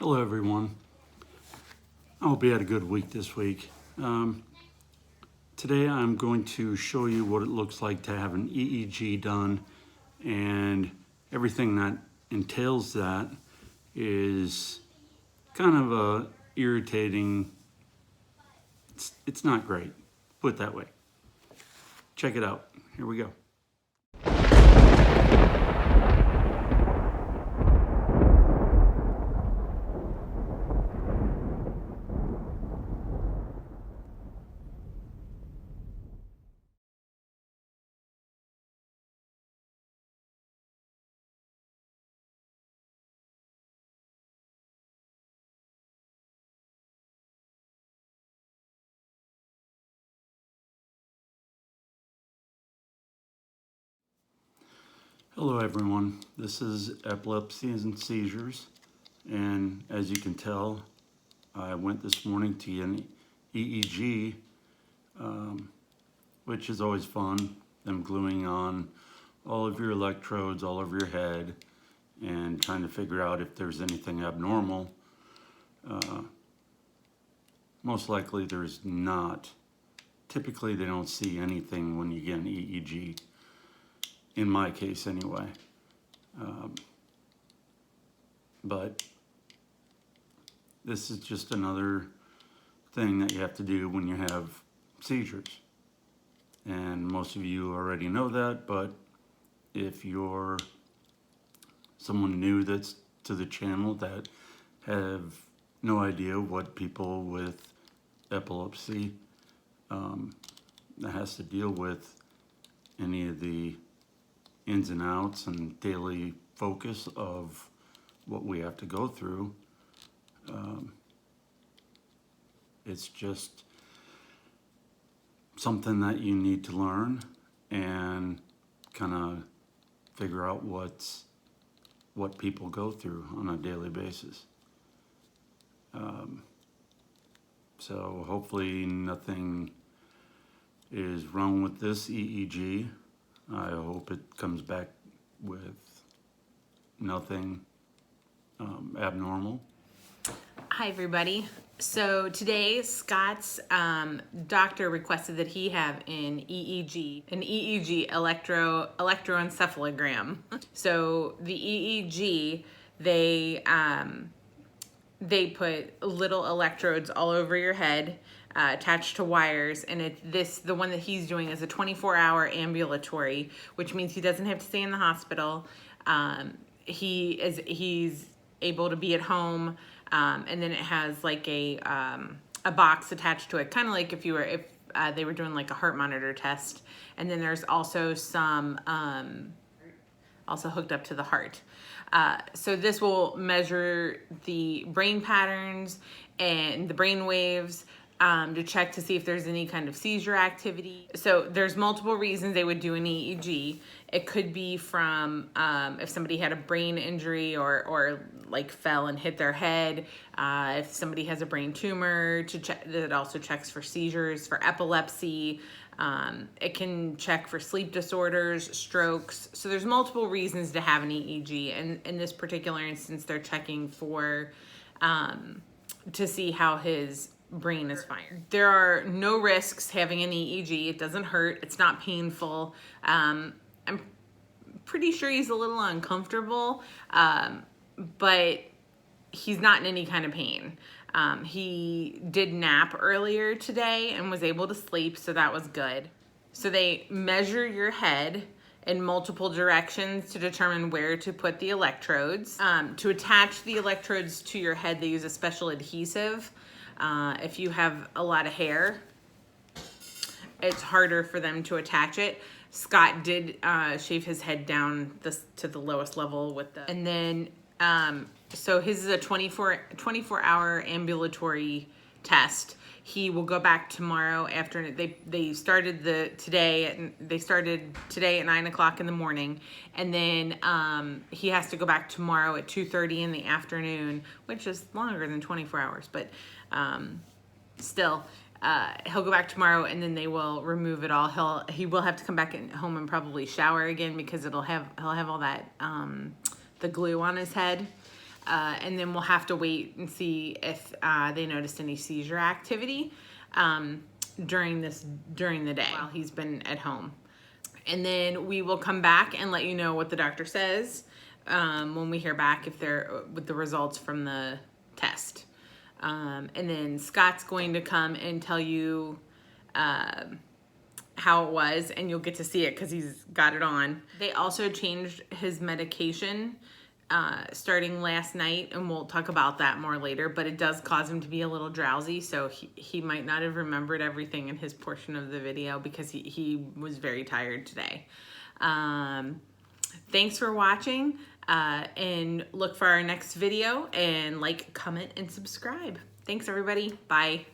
Hello everyone. I hope you had a good week this week. Today I'm going to show you what it looks like to have an EEG done, and everything that entails that is kind of irritating. It's not great, put it that way. Check it out. Here we go. Hello everyone. This is Epilepsy and Seizures, and as you can tell, I went this morning to get an EEG, which is always fun. Them gluing on all of your electrodes all over your head and trying to figure out if there's anything abnormal. Most likely there's not. Typically they don't see anything when you get an EEG, in my case anyway. But this is just another thing that you have to do when you have seizures. And most of you already know that, but if you're someone new that's to the channel that have no idea what people with epilepsy that has to deal with any of the ins and outs and daily focus of what we have to go through, it's just something that you need to learn and kind of figure out what people go through on a daily basis. So hopefully nothing is wrong with this EEG. I hope it comes back with nothing abnormal. Hi everybody. So today Scott's doctor requested that he have an EEG electroencephalogram. So the EEG, they put little electrodes all over your head, attached to wires, and the one that he's doing is a 24-hour ambulatory, which means he doesn't have to stay in the hospital. He's able to be at home, and then it has like a box attached to it, kind of like if they were doing like a heart monitor test. And then there's also some also hooked up to the heart. So this will measure the brain patterns and the brain waves to check to see if there's any kind of seizure activity. So there's multiple reasons they would do an EEG. It could be from if somebody had a brain injury or like fell and hit their head. If somebody has a brain tumor, to check, that also checks for seizures, for epilepsy. It can check for sleep disorders, strokes. So there's multiple reasons to have an EEG. And in this particular instance, they're checking for to see how his brain is firing. There are no risks having an EEG. It doesn't hurt. It's not painful. I'm pretty sure he's a little uncomfortable, but he's not in any kind of pain. He did nap earlier today and was able to sleep, so that was good. So they measure your head in multiple directions to determine where to put the electrodes. To attach the electrodes to your head, they use a special adhesive. If you have a lot of hair, it's harder for them to attach it. Scott did shave his head down to the lowest level with the, and then so his is a 24-hour ambulatory test. He will go back tomorrow after they started today at 9 o'clock in the morning, and then he has to go back tomorrow at 2:30 in the afternoon, which is longer than 24 hours, but still. He'll go back tomorrow, and then they will remove it all. He will have to come back home and probably shower again because he'll have all that the glue on his head. and then we'll have to wait and see if they noticed any seizure activity during the day while he's been at home. And then we will come back and let you know what the doctor says when we hear back if they're with the results from the test. And then Scott's going to come and tell you how it was, and you'll get to see it because he's got it on. They also changed his medication starting last night, and we'll talk about that more later, but it does cause him to be a little drowsy, so he might not have remembered everything in his portion of the video because he was very tired today. Thanks for watching, and look for our next video, and like, comment, and subscribe. Thanks, everybody. Bye.